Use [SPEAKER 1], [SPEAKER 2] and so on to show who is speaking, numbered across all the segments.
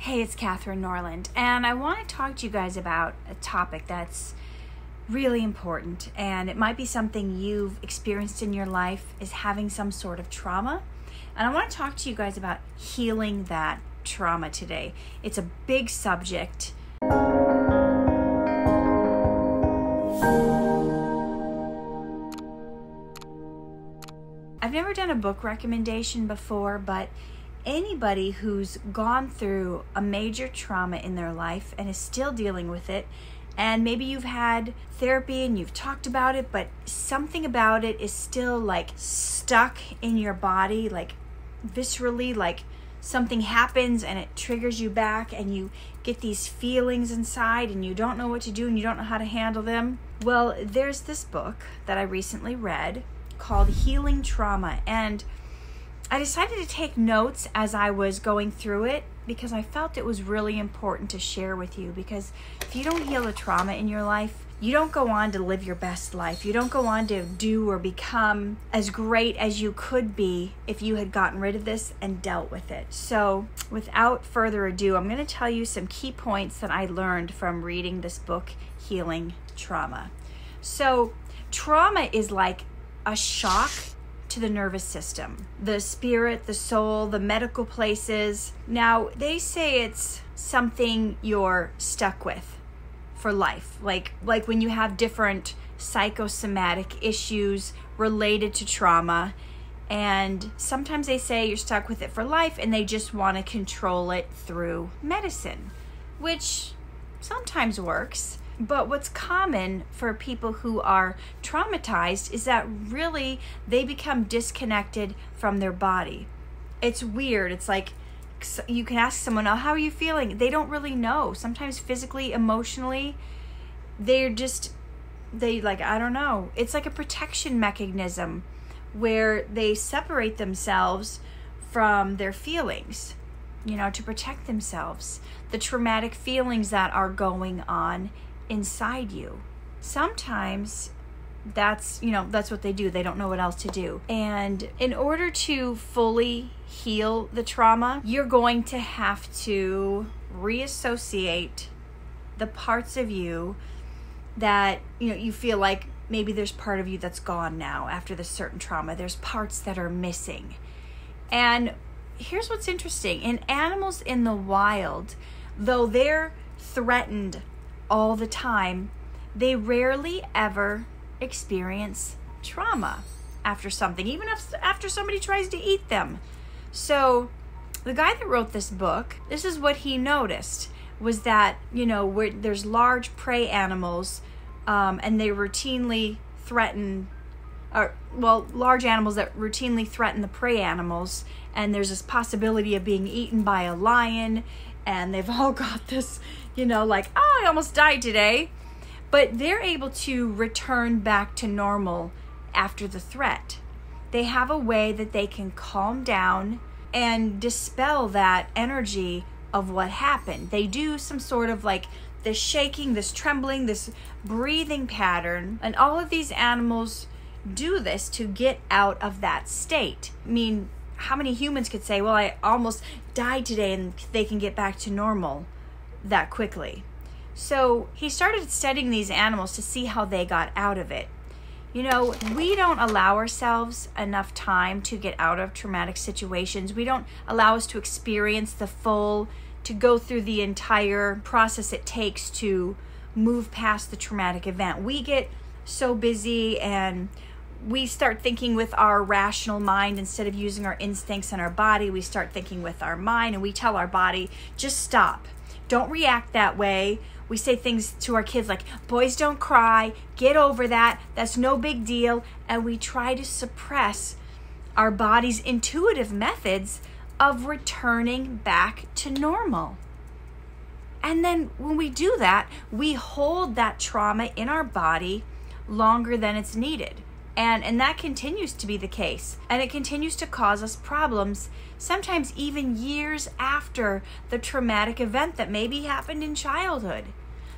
[SPEAKER 1] Hey, it's Katherine Norland, and I want to talk to you guys about a topic that's really important, and it might be something you've experienced in your life, is having some sort of trauma. And I want to talk to you guys about healing that trauma today. It's a big subject. I've never done a book recommendation before, but anybody who's gone through a major trauma in their life and is still dealing with it, and maybe you've had therapy and you've talked about it, but something about it is still like stuck in your body, like viscerally, like something happens and it triggers you back and you get these feelings inside and you don't know what to do and you don't know how to handle them. Well, there's this book that I recently read called Healing Trauma, and I decided to take notes as I was going through it because I felt it was really important to share with you, because if you don't heal the trauma in your life, you don't go on to live your best life. You don't go on to do or become as great as you could be if you had gotten rid of this and dealt with it. So without further ado, I'm going to tell you some key points that I learned from reading this book, Healing Trauma. So trauma is like a shock to the nervous system, the spirit, the soul, the medical places. Now, they say it's something you're stuck with for life. Like when you have different psychosomatic issues related to trauma, and sometimes they say you're stuck with it for life and they just want to control it through medicine, which sometimes works. But what's common for people who are traumatized is that really they become disconnected from their body. It's weird. It's like you can ask someone, oh, how are you feeling? They don't really know. Sometimes physically, emotionally, I don't know. It's like a protection mechanism where they separate themselves from their feelings, to protect themselves. The traumatic feelings that are going on inside you. Sometimes that's what they do. They don't know what else to do. And in order to fully heal the trauma, you're going to have to reassociate the parts of you that, you feel like maybe there's part of you that's gone now after this certain trauma. There's parts that are missing. And here's what's interesting. In animals in the wild, though they're threatened all the time, they rarely ever experience trauma after something, even after somebody tries to eat them. So the guy that wrote this book, this is what he noticed, was that, where there's large prey animals, and they routinely threaten, large animals that routinely threaten the prey animals, and there's this possibility of being eaten by a lion, and they've all got this, I almost died today. But they're able to return back to normal after the threat. They have a way that they can calm down and dispel that energy of what happened. They do some sort of this shaking, this trembling, this breathing pattern. And all of these animals do this to get out of that state. I mean, how many humans could say, well, I almost died today, and they can get back to normal that quickly? So he started studying these animals to see how they got out of it. We don't allow ourselves enough time to get out of traumatic situations. We don't allow us to experience to go through the entire process it takes to move past the traumatic event. We get so busy and we start thinking with our rational mind instead of using our instincts and our body. We start thinking with our mind, and we tell our body, just stop. Don't react that way. We say things to our kids like, boys don't cry, get over that, that's no big deal. And we try to suppress our body's intuitive methods of returning back to normal. And then when we do that, we hold that trauma in our body longer than it's needed. And that continues to be the case. And it continues to cause us problems, sometimes even years after the traumatic event that maybe happened in childhood.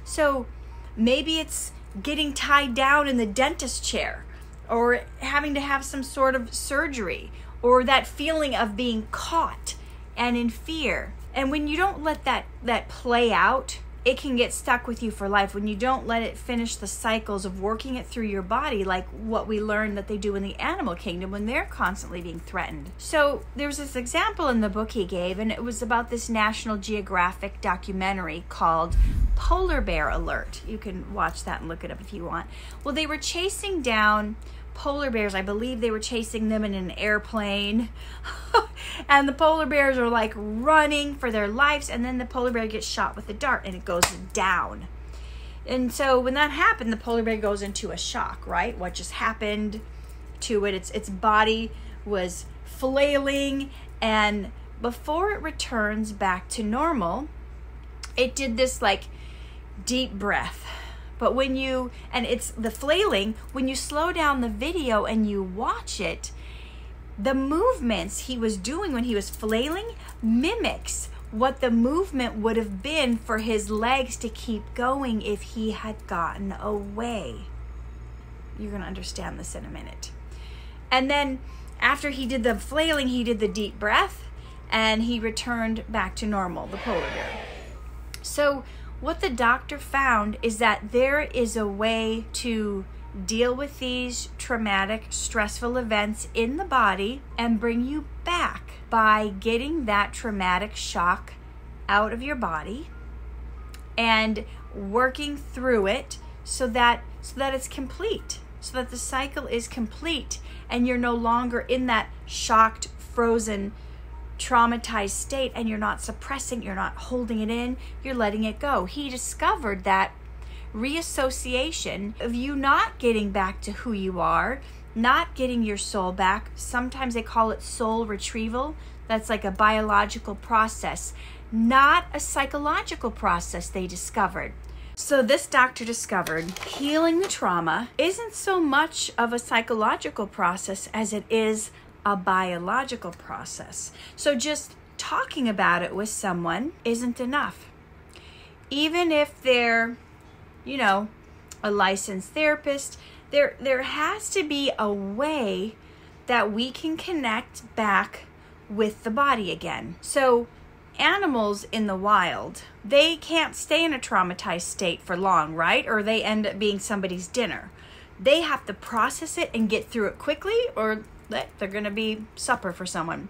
[SPEAKER 1] So maybe it's getting tied down in the dentist chair, or having to have some sort of surgery, or that feeling of being caught and in fear. And when you don't let that play out, it can get stuck with you for life. When you don't let it finish the cycles of working it through your body, like what we learned that they do in the animal kingdom when they're constantly being threatened. So there's this example in the book he gave, and it was about this National Geographic documentary called Polar Bear Alert. You can watch that and look it up if you want. Well, they were chasing down polar bears. I believe they were chasing them in an airplane. And the polar bears are like running for their lives, and then the polar bear gets shot with a dart and it goes down. And so when that happened, the polar bear goes into a shock, right? What just happened to it? Its body was flailing, and before it returns back to normal, it did this like deep breath. But and it's the flailing, when you slow down the video and you watch it, the movements he was doing when he was flailing mimics what the movement would have been for his legs to keep going if he had gotten away. You're going to understand this in a minute. And then after he did the flailing, he did the deep breath, and he returned back to normal, the polar bear. So what the doctor found is that there is a way to deal with these traumatic, stressful events in the body and bring you back by getting that traumatic shock out of your body and working through it so that it's complete, so that the cycle is complete and you're no longer in that shocked, frozen, traumatized state, and you're not suppressing, you're not holding it in, you're letting it go. He discovered that reassociation of you not getting back to who you are, not getting your soul back. Sometimes they call it soul retrieval. That's like a biological process, not a psychological process, they discovered. So this doctor discovered healing the trauma isn't so much of a psychological process as it is a biological process. So just talking about it with someone isn't enough. Even if they're, a licensed therapist, there has to be a way that we can connect back with the body again. So animals in the wild, they can't stay in a traumatized state for long, right? Or they end up being somebody's dinner. They have to process it and get through it quickly, or they're going to be supper for someone.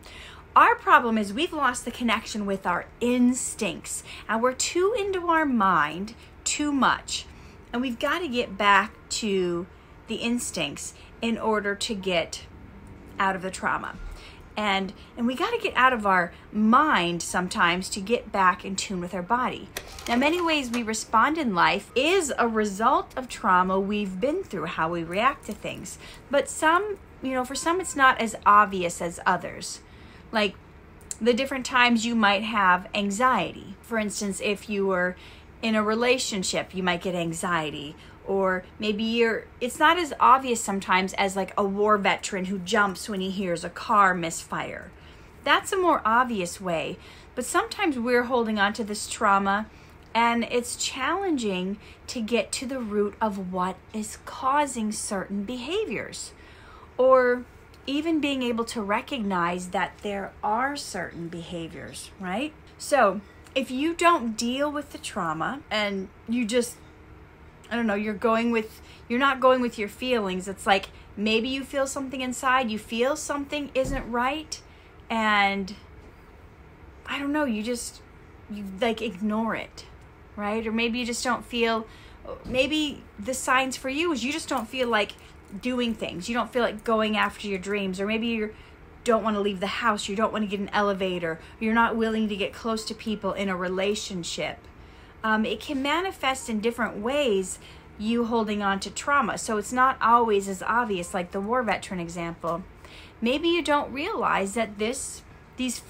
[SPEAKER 1] Our problem is we've lost the connection with our instincts, and we're too into our mind too much. And we've got to get back to the instincts in order to get out of the trauma. And we got to get out of our mind sometimes to get back in tune with our body. Now, many ways we respond in life is a result of trauma we've been through, how we react to things. But some, for some it's not as obvious as others. Like the different times you might have anxiety. For instance, if you were in a relationship, you might get anxiety. Or maybe it's not as obvious sometimes as like a war veteran who jumps when he hears a car misfire. That's a more obvious way. But sometimes we're holding on to this trauma, and it's challenging to get to the root of what is causing certain behaviors. Or even being able to recognize that there are certain behaviors, right? So if you don't deal with the trauma and you just, you're not going with your feelings. It's like maybe you feel something inside, you feel something isn't right, and you ignore it, right? Or maybe you just don't feel, maybe the signs for you is you just don't feel like doing things. You don't feel like going after your dreams, or maybe you don't want to leave the house, you don't want to get an elevator, you're not willing to get close to people in a relationship. It can manifest in different ways, you holding on to trauma. So it's not always as obvious, like the war veteran example. Maybe you don't realize that these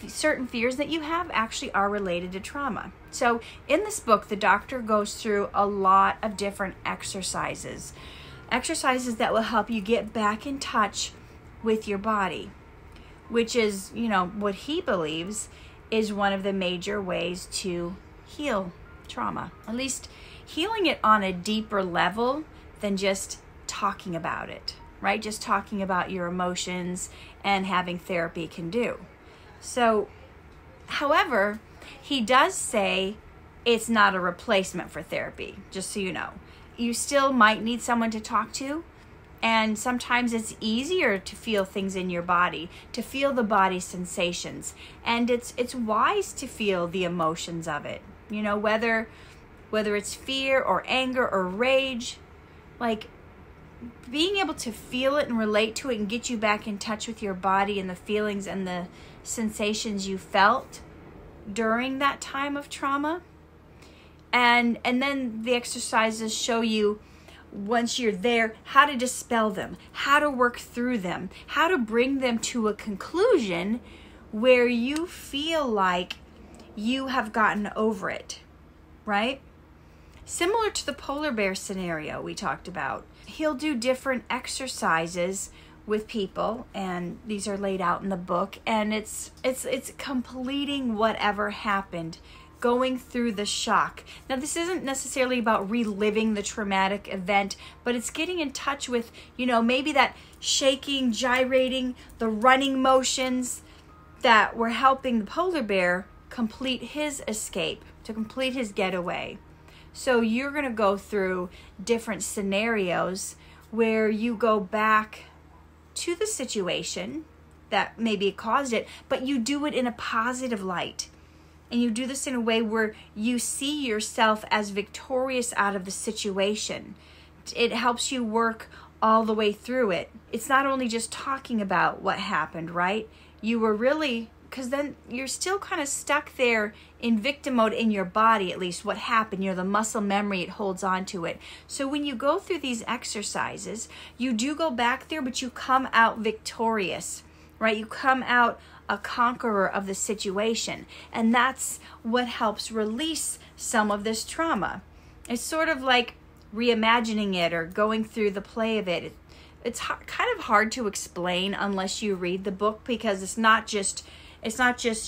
[SPEAKER 1] certain fears that you have actually are related to trauma. So in this book, the doctor goes through a lot of different exercises that will help you get back in touch with your body, which is, what he believes is one of the major ways to heal trauma. At least healing it on a deeper level than just talking about it, right? Just talking about your emotions and having therapy can do. So, however, He does say it's not a replacement for therapy, just so you know. You still might need someone to talk to, and sometimes it's easier to feel things in your body, to feel the body sensations, and it's wise to feel the emotions of it. You know, whether it's fear or anger or rage, like being able to feel it and relate to it and get you back in touch with your body and the feelings and the sensations you felt during that time of trauma. And then the exercises show you, once you're there, how to dispel them, how to work through them, how to bring them to a conclusion where you feel like you have gotten over it, right? Similar to the polar bear scenario we talked about. He'll do different exercises with people, and these are laid out in the book, and it's completing whatever happened, going through the shock. Now, this isn't necessarily about reliving the traumatic event, but it's getting in touch with, you know, maybe that shaking, gyrating, the running motions that were helping the polar bear complete his escape, to complete his getaway. So you're going to go through different scenarios where you go back to the situation that maybe caused it, but you do it in a positive light. And you do this in a way where you see yourself as victorious out of the situation. It helps you work all the way through it. It's not only just talking about what happened, right? You were really, because then you're still kind of stuck there in victim mode in your body, at least what happened. You know, the muscle memory, it holds on to it. So when you go through these exercises, you do go back there, but you come out victorious, right? You come out a conqueror of the situation. And that's what helps release some of this trauma. It's sort of like reimagining it or going through the play of it. It's kind of hard to explain unless you read the book, because it's not just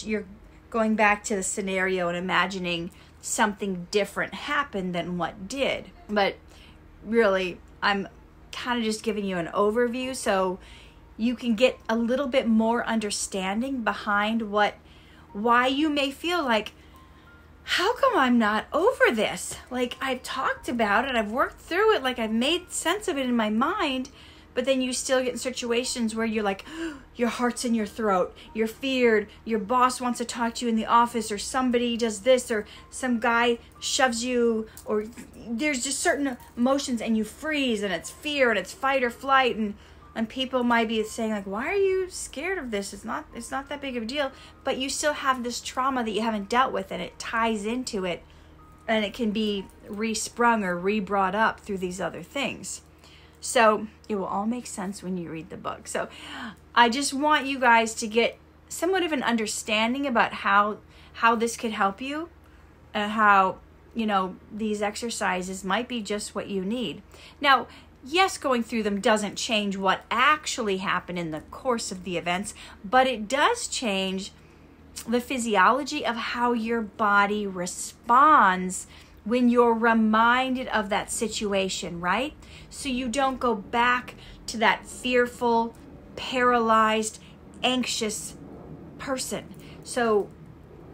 [SPEAKER 1] you're going back to the scenario and imagining something different happened than what did. But really, I'm kind of just giving you an overview so you can get a little bit more understanding behind why you may feel like, how come I'm not over this? Like, I've talked about it, I've worked through it, like I've made sense of it in my mind, but then you still get in situations where you're like, your heart's in your throat, you're feared, your boss wants to talk to you in the office, or somebody does this, or some guy shoves you, or there's just certain emotions and you freeze, and it's fear, and it's fight or flight, and people might be saying like, why are you scared of this? It's not that big of a deal, but you still have this trauma that you haven't dealt with, and it ties into it, and it can be resprung or re-brought up through these other things. So it will all make sense when you read the book. So I just want you guys to get somewhat of an understanding about how this could help you, and how, you know, these exercises might be just what you need. Now, yes, going through them doesn't change what actually happened in the course of the events, but it does change the physiology of how your body responds when you're reminded of that situation, right? So you don't go back to that fearful, paralyzed, anxious person. So,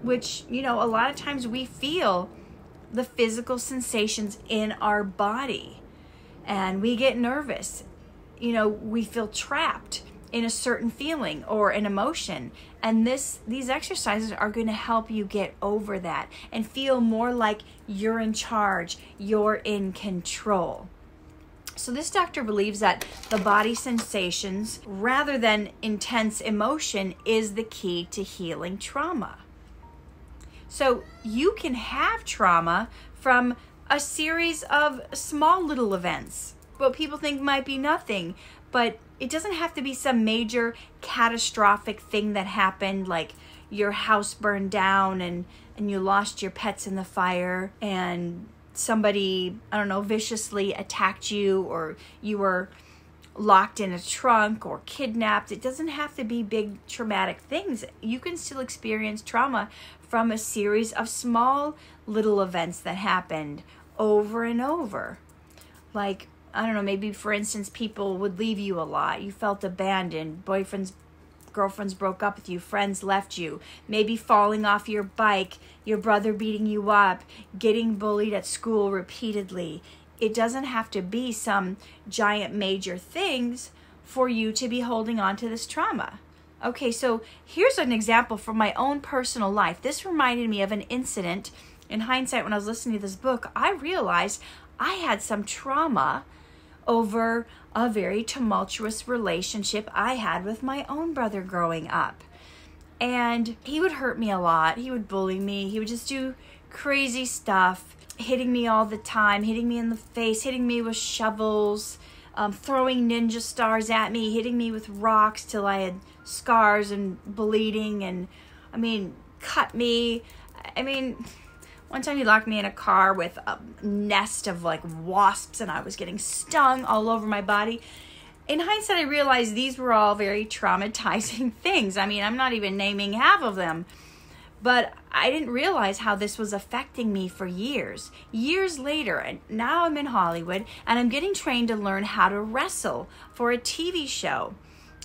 [SPEAKER 1] which, you know, a lot of times we feel the physical sensations in our body, and we get nervous. You know, we feel trapped in a certain feeling or an emotion, and these exercises are going to help you get over that and feel more like you're in charge, you're in control. So this doctor believes that the body sensations rather than intense emotion is the key to healing trauma. So you can have trauma from a series of small little events, what people think might be nothing, but it doesn't have to be some major catastrophic thing that happened, like your house burned down and you lost your pets in the fire, and somebody, I don't know, viciously attacked you, or you were locked in a trunk or kidnapped. It doesn't have to be big traumatic things. You can still experience trauma from a series of small little events that happened over and over. Like, I don't know, maybe for instance, people would leave you a lot. You felt abandoned. Boyfriends, girlfriends broke up with you, friends left you, maybe falling off your bike, your brother beating you up, getting bullied at school repeatedly. It doesn't have to be some giant major things for you to be holding on to this trauma. Okay, so here's an example from my own personal life. This reminded me of an incident. In hindsight, when I was listening to this book, I realized I had some trauma over a very tumultuous relationship I had with my own brother growing up. And he would hurt me a lot. He would bully me. He would just do crazy stuff, hitting me all the time, hitting me in the face, hitting me with shovels, throwing ninja stars at me, hitting me with rocks till I had scars and bleeding, and cut me. One time he locked me in a car with a nest of like wasps, and I was getting stung all over my body. In hindsight, I realized these were all very traumatizing things. I'm not even naming half of them, but I didn't realize how this was affecting me for years. Years later, and now I'm in Hollywood, and I'm getting trained to learn how to wrestle for a TV show.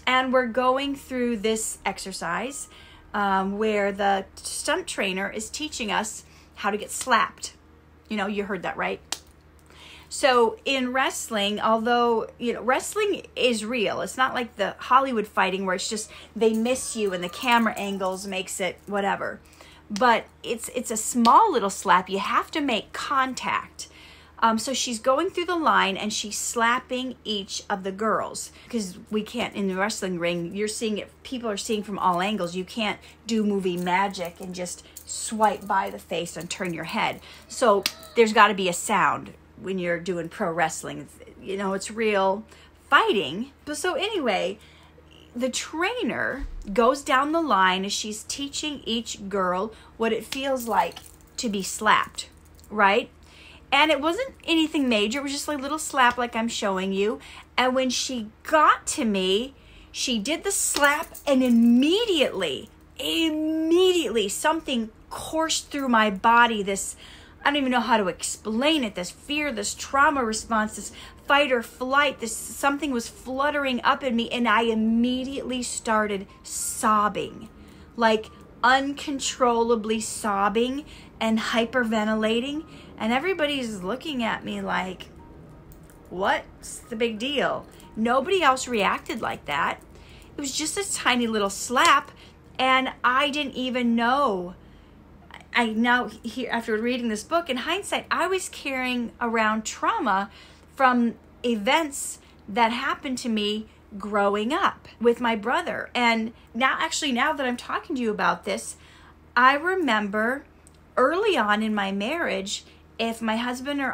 [SPEAKER 1] And we're going through this exercise where the stunt trainer is teaching us how to get slapped. You heard that, right? So in wrestling, although, wrestling is real. It's not like the Hollywood fighting where it's just they miss you and the camera angles makes it whatever. But it's a small little slap. You have to make contact. So she's going through the line and she's slapping each of the girls, because we can't, in the wrestling ring, you're seeing it, people are seeing from all angles. You can't do movie magic and just swipe by the face and turn your head. So there's got to be a sound when you're doing pro wrestling. It's real fighting. So anyway, the trainer goes down the line as she's teaching each girl what it feels like to be slapped, right? And it wasn't anything major. It was just a little slap like I'm showing you. And when she got to me, she did the slap, and immediately something coursed through my body. This, I don't even know how to explain it. This fear, this trauma response, this fight or flight, this something was fluttering up in me. And I immediately started sobbing, like uncontrollably sobbing and hyperventilating. And everybody's looking at me like, what's the big deal? Nobody else reacted like that. It was just a tiny little slap, and I didn't even know. I now, here, after reading this book, in hindsight, I was carrying around trauma from events that happened to me growing up with my brother. And now that I'm talking to you about this, I remember early on in my marriage, if my husband or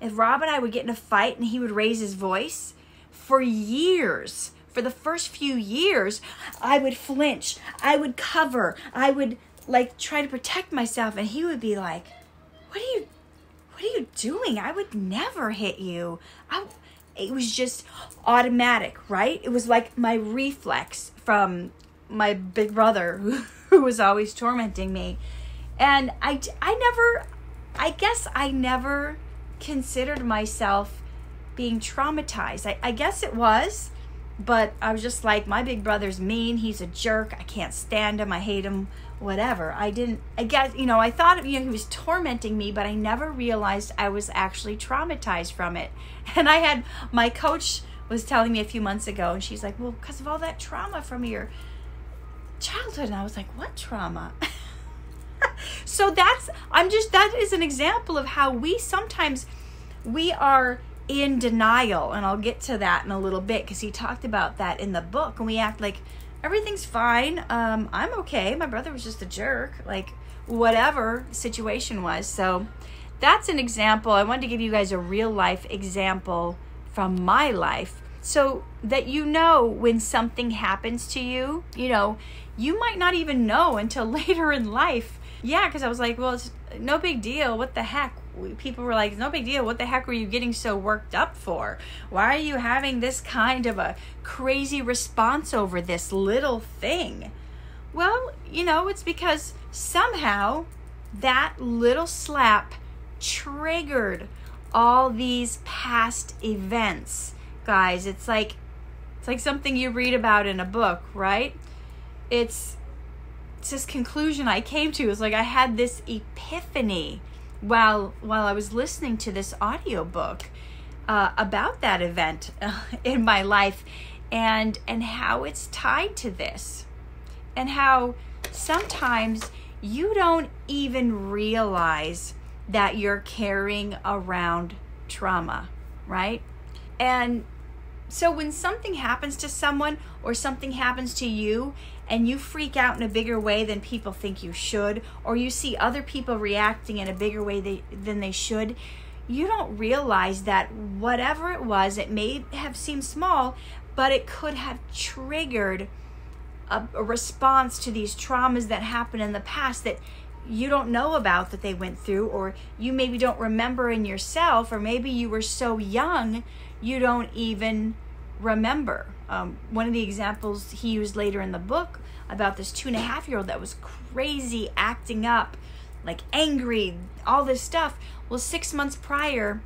[SPEAKER 1] if Rob and I would get in a fight and he would raise his voice, for years, for the first few years, I would flinch, I would cover, I would try to protect myself, and he would be like, what are you doing? I would never hit you. It was just automatic, right? It was like my reflex from my big brother who was always tormenting me. And I guess I never considered myself being traumatized. I guess it was, but I was just like, my big brother's mean. He's a jerk. I can't stand him. I hate him, whatever. I thought, he was tormenting me, but I never realized I was actually traumatized from it. And my coach was telling me a few months ago, and she's like, well, because of all that trauma from your childhood. And I was like, what trauma? So that is an example of how we are in denial. And I'll get to that in a little bit, because he talked about that in the book. And we act like everything's fine. I'm okay. My brother was just a jerk, like whatever the situation was. So that's an example. I wanted to give you guys a real life example from my life, so that when something happens to you, you might not even know until later in life. Yeah, because I was like, well, it's no big deal. What the heck? People were like, no big deal. What the heck were you getting so worked up for? Why are you having this kind of a crazy response over this little thing? Well, it's because somehow that little slap triggered all these past events. Guys, it's like something you read about in a book, right? it's this conclusion I came to. It's like I had this epiphany while I was listening to this audiobook about that event in my life, and how it's tied to this, and how sometimes you don't even realize that you're carrying around trauma, right? And so when something happens to someone or something happens to you and you freak out in a bigger way than people think you should, or you see other people reacting in a bigger way than they should, you don't realize that whatever it was, it may have seemed small, but it could have triggered a response to these traumas that happened in the past that you don't know about, that they went through, or you maybe don't remember in yourself, or maybe you were so young you don't even remember. One of the examples he used later in the book about this 2.5-year-old that was crazy, acting up, like angry, all this stuff. Well, 6 months prior,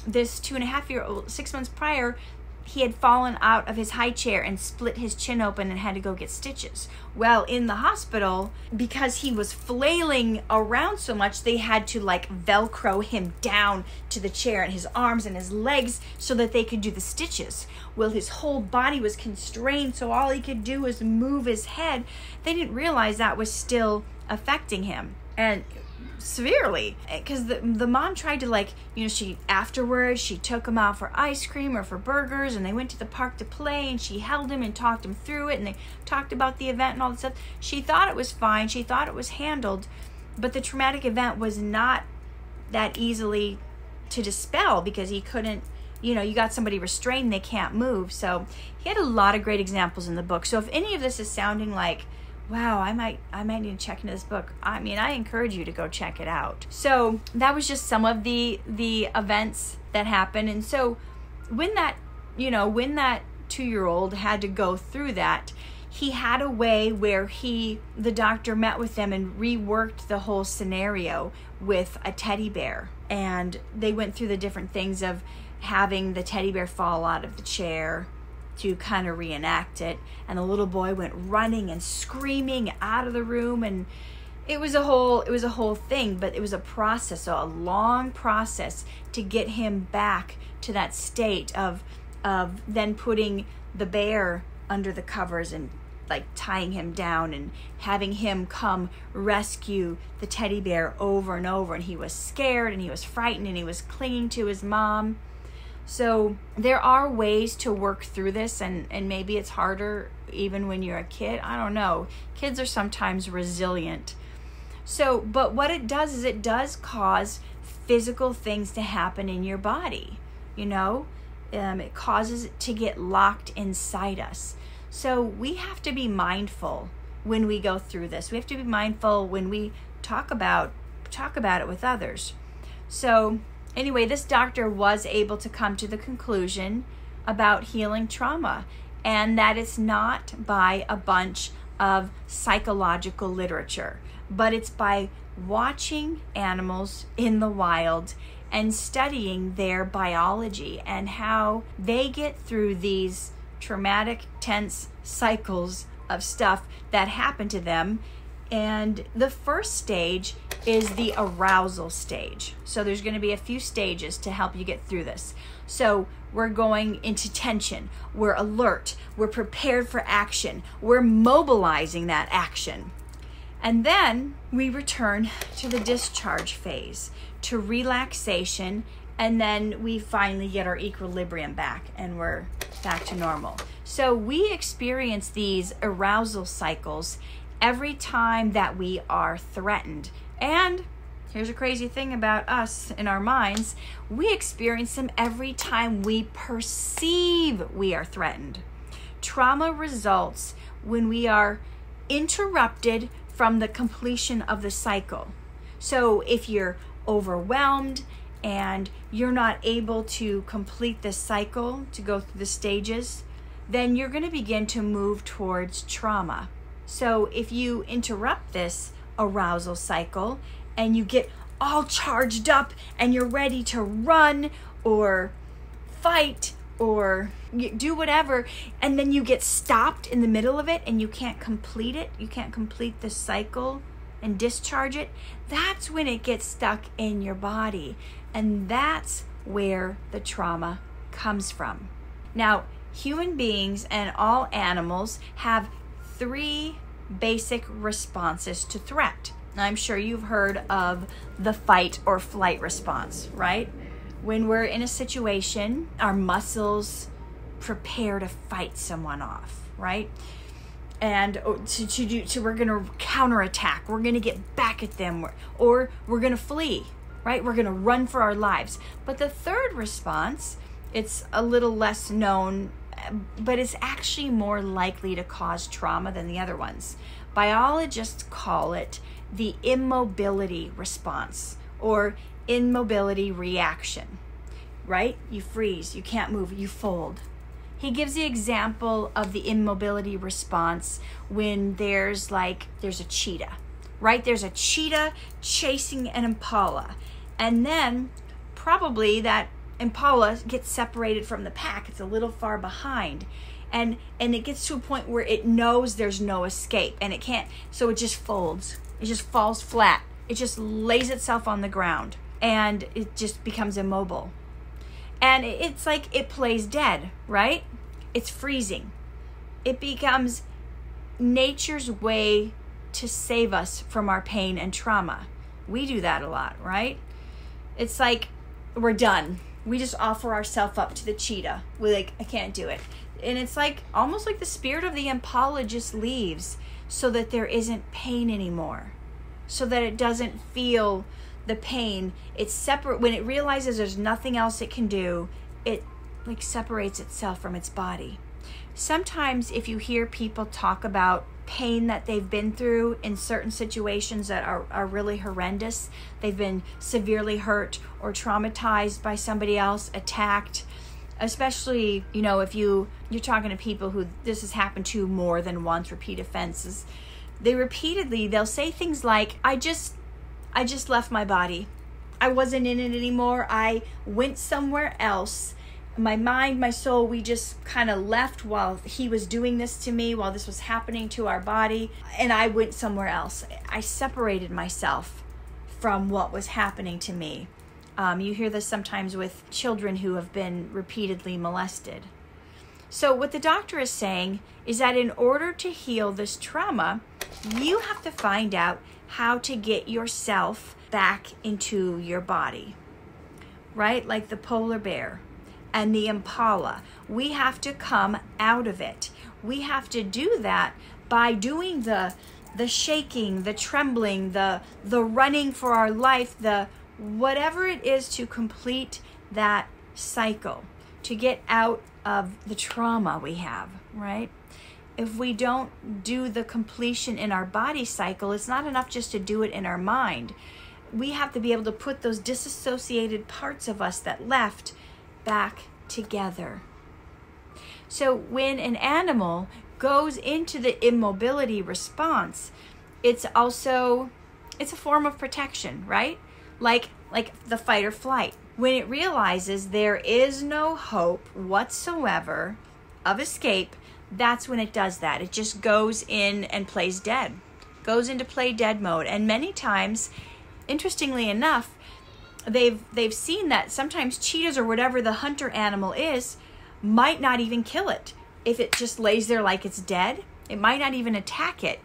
[SPEAKER 1] this 2.5-year-old, 6 months prior, he had fallen out of his high chair and split his chin open and had to go get stitches. Well, in the hospital, because he was flailing around so much, they had to like Velcro him down to the chair, and his arms and his legs, so that they could do the stitches. Well, his whole body was constrained, so all he could do was move his head. They didn't realize that was still affecting him, and severely, because the mom tried to, like, you know, she took him out for ice cream or for burgers, and they went to the park to play, and she held him and talked him through it, and they talked about the event and all that stuff. She thought it was fine, she thought it was handled, but the traumatic event was not that easily to dispel, because he couldn't, you know, you got somebody restrained, they can't move. So he had a lot of great examples in the book. So if any of this is sounding like, wow, I might need to check into this book, I mean, I encourage you to go check it out. So that was just some of the events that happened. And so when that 2-year-old had to go through that, he had a way where the doctor met with them and reworked the whole scenario with a teddy bear. And they went through the different things of having the teddy bear fall out of the chair to kind of reenact it, and the little boy went running and screaming out of the room, and it was a whole thing. But it was a process, so a long process to get him back to that state of then putting the bear under the covers and like tying him down and having him come rescue the teddy bear over and over. And he was scared and he was frightened and he was clinging to his mom. So there are ways to work through this, and maybe it's harder even when you're a kid. I don't know. Kids are sometimes resilient. So, but what it does is it does cause physical things to happen in your body. You know, it causes it to get locked inside us. So we have to be mindful when we go through this. We have to be mindful when we talk about it with others. So anyway, this doctor was able to come to the conclusion about healing trauma, and that it's not by a bunch of psychological literature, but it's by watching animals in the wild and studying their biology and how they get through these traumatic, tense cycles of stuff that happen to them. And the first stage is the arousal stage. So there's going to be a few stages to help you get through this. So we're going into tension, we're alert, we're prepared for action, we're mobilizing that action. And then we return to the discharge phase, to relaxation, and then we finally get our equilibrium back and we're back to normal. So we experience these arousal cycles every time that we are threatened. And here's a crazy thing about us in our minds: we experience them every time we perceive we are threatened. Trauma results when we are interrupted from the completion of the cycle. So if you're overwhelmed and you're not able to complete the cycle, to go through the stages, then you're going to begin to move towards trauma. So if you interrupt this arousal cycle and you get all charged up and you're ready to run or fight or you do whatever, and then you get stopped in the middle of it and you can't complete it. You can't complete the cycle and discharge it. That's when it gets stuck in your body. And that's where the trauma comes from. Now, human beings and all animals have 3 basic responses to threat. I'm sure you've heard of the fight or flight response, right? When we're in a situation, our muscles prepare to fight someone off, right? And we're going to counterattack. We're going to get back at them, or we're going to flee, right? We're going to run for our lives. But the third response, it's a little less known, but it's actually more likely to cause trauma than the other ones. Biologists call it the immobility response or immobility reaction, right? You freeze, you can't move, you fold. He gives the example of the immobility response when there's a cheetah, right? There's a cheetah chasing an impala, and then probably that impala gets separated from the pack. It's a little far behind, and it gets to a point where it knows there's no escape, and it can't, so it just folds. It just falls flat. It just lays itself on the ground, and it just becomes immobile. And it's like it plays dead, right? It's freezing. It becomes nature's way to save us from our pain and trauma. We do that a lot, right? It's like we're done. We just offer ourselves up to the cheetah. We're like, I can't do it. And it's like almost like the spirit of the impala just leaves so that there isn't pain anymore, so that it doesn't feel the pain. It's separate. When it realizes there's nothing else it can do, it like separates itself from its body. Sometimes if you hear people talk about pain that they've been through in certain situations that are really horrendous, they've been severely hurt or traumatized by somebody else, attacked, especially, if you're talking to people who this has happened to more than once, repeat offenses, they'll say things like, I just left my body. I wasn't in it anymore. I went somewhere else. My mind, my soul, we just kind of left while he was doing this to me, while this was happening to our body, and I went somewhere else. I separated myself from what was happening to me. You hear this sometimes with children who have been repeatedly molested. So what the doctor is saying is that in order to heal this trauma, you have to find out how to get yourself back into your body, right? Like the polar bear and the impala. We have to come out of it. We have to do that by doing the shaking, the trembling, the running for our life, the whatever it is to complete that cycle, to get out of the trauma we have, right? If we don't do the completion in our body cycle, it's not enough just to do it in our mind. We have to be able to put those disassociated parts of us that left back together. So when an animal goes into the immobility response, it's a form of protection, right? Like the fight or flight. When it realizes there is no hope whatsoever of escape, that's when it does that. It just goes in and plays dead. Goes into play dead mode. And many times, interestingly enough, they've seen that sometimes cheetahs or whatever the hunter animal is might not even kill it. If it just lays there like it's dead, it might not even attack it.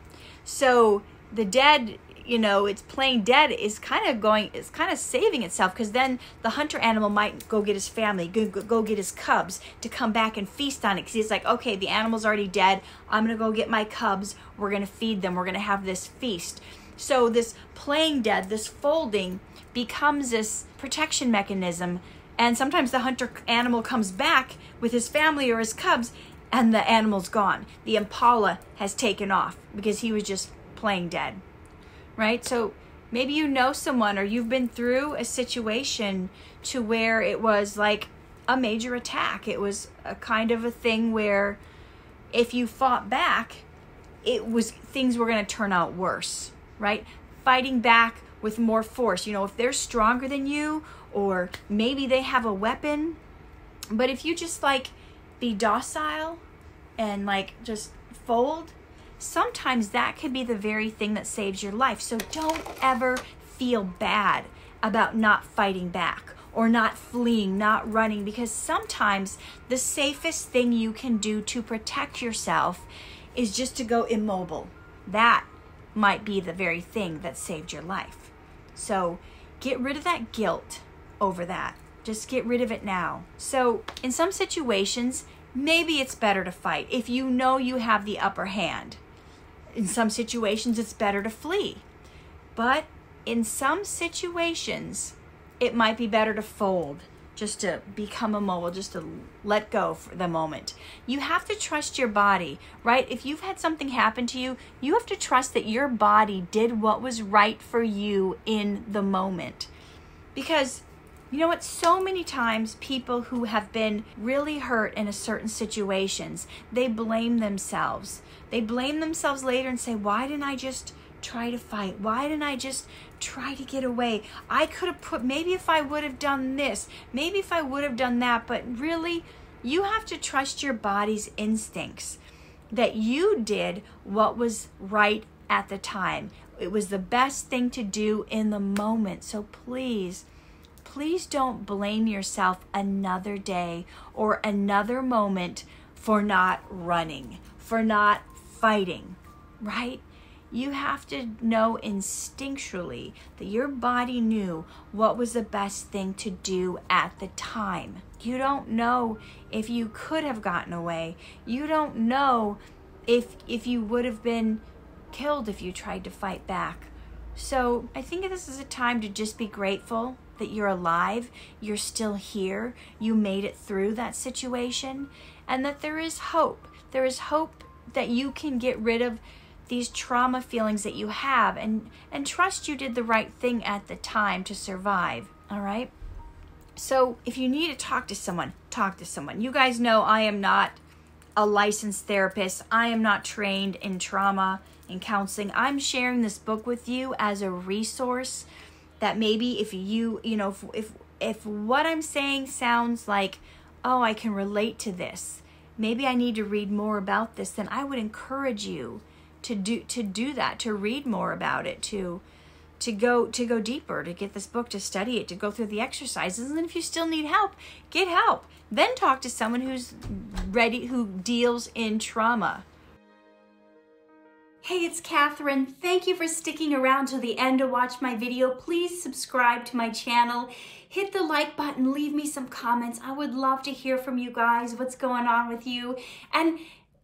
[SPEAKER 1] So the dead, it's playing dead is kind of saving itself, because then the hunter animal might go get his family, go get his cubs to come back and feast on it, because he's like, okay, the animal's already dead. I'm going to go get my cubs. We're going to feed them. We're going to have this feast. So this playing dead, this folding, becomes this protection mechanism. And sometimes the hunter animal comes back with his family or his cubs, and the animal's gone. The impala has taken off because he was just playing dead. Right? So maybe you know someone, or you've been through a situation to where it was like a major attack. It was a kind of a thing where if you fought back, things were going to turn out worse, right? Fighting back with more force. If they're stronger than you, or maybe they have a weapon, but if you just be docile and like just fold, sometimes that could be the very thing that saves your life. So don't ever feel bad about not fighting back or not fleeing, not running, because sometimes the safest thing you can do to protect yourself is just to go immobile. That might be the very thing that saved your life. So get rid of that guilt over that. Just get rid of it now. So in some situations, maybe it's better to fight if you know you have the upper hand. In some situations, it's better to flee. But in some situations, it might be better to fold, just to become immobile, just to let go for the moment. You have to trust your body, right? If you've had something happen to you, you have to trust that your body did what was right for you in the moment. Because you know what? So many times people who have been really hurt in a certain situations, they blame themselves. They blame themselves later and say, why didn't I just try to fight? Why didn't I just try to get away? I could have maybe if I would have done this, maybe if I would have done that, but really, you have to trust your body's instincts that you did what was right at the time. It was the best thing to do in the moment. So please don't blame yourself another day or another moment for not running, for not fighting, right? You have to know instinctually that your body knew what was the best thing to do at the time. You don't know if you could have gotten away. You don't know if you would have been killed if you tried to fight back. So I think this is a time to just be grateful that you're alive, you're still here, you made it through that situation, and that there is hope. There is hope that you can get rid of these trauma feelings that you have and trust you did the right thing at the time to survive, all right? So if you need to talk to someone, talk to someone. You guys know I am not a licensed therapist. I am not trained in trauma and counseling. I'm sharing this book with you as a resource that maybe if if what I'm saying sounds like, oh, I can relate to this, maybe I need to read more about this, then I would encourage you to do that, to read more about it, to go deeper, to get this book, to study it, to go through the exercises. And if you still need help, get help. Then talk to someone who's ready, who deals in trauma. Hey, it's Katherine. Thank you for sticking around till the end to watch my video. Please subscribe to my channel. Hit the like button. Leave me some comments. I would love to hear from you guys. What's going on with you? And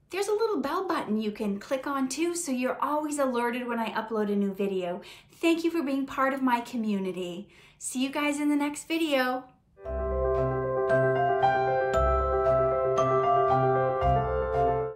[SPEAKER 1] there's a little bell button you can click on too, so you're always alerted when I upload a new video. Thank you for being part of my community. See you guys in the next video.